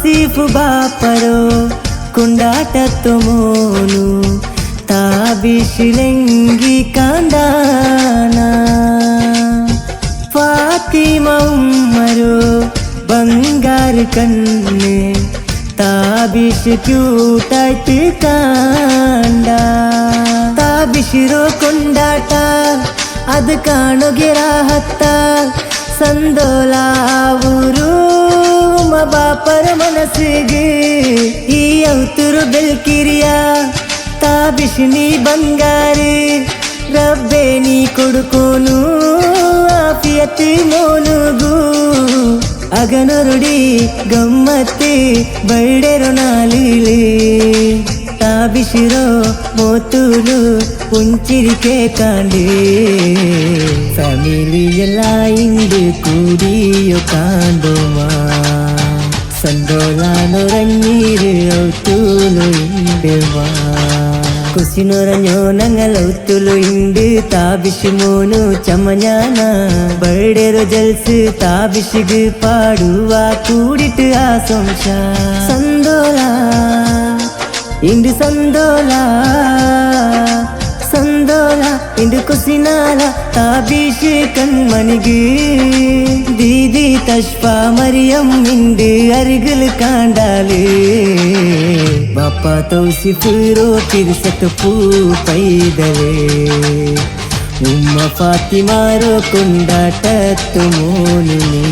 तौसीफ बापरो कुंडाटतो मोनु ताबिशिलेंगी कांदाना फातिमा उम्मरो बंगार कन्ने ताबिश क्यूटाइट कांडा ताबिशिरो कुंडाट अद काणोगे हत्ता संदोला ऊरू ಬಾಪರ ಮನಸ್ಸಿಗೆ ಈ ಔತುರು ಬೆಲ್ಕಿರಿಯ ತಾಬಿಶಿನಿ ಬಂಗಾರಿ ರಬ್ಬೆ ನೀ ಕೊಡುಕೋನು ಆಫಿಯತ್ ಮೋನುಗು ಅಗನರುಡಿ ಗಮ್ಮತ್ತಿ ಬೈಡೆರೋ ನಾಲಿಲೆ ತಾಬಿಶಿರೋ ಮೋತುಲು പുഞ്ചിരിക്കെ കാണ്ടേ ഫാമിലിയെല്ലാം ഇണ്ട് കൂടിയോ കാണ്ടോമാ സന്തോളാനുറങ്ങീര് ഔത്തുലു ഇണ്ട് മാ കുസിനുറഞ്ഞോ ഞങ്ങൾ ഔത്തുലു ഇണ്ട് താബിഷ് മോനു ചമഞ്ഞാന ബർഡേരോ ജൽസ് താബിഷിഗ് പാടുവാ കൂടിട്ട് ആ സംശ സന്തോള ಇಂದು ಸಂದೋಲ ಇಂದು ಕುಸಿನಾಲ ತಾಬೀಶ್ ಕಣ್ಮಣಿಗೆ ದೀದಿ ತಶ್ಫಾ ಮರಿಯಂ ಇಂದು ಅರಿಗಲ್ ಕಾಂಡಾಲೆ ಬಾಪ ತೌಸಿಫ್ ರೋ ತಿರ್ಸತ್ ಪೂ ಪೈದಲೆ ಉಮ್ಮ ಫಾತಿಮಾ ರೋ ಕೊಂಡಾಟತ್ತು ಮೋನುನಿ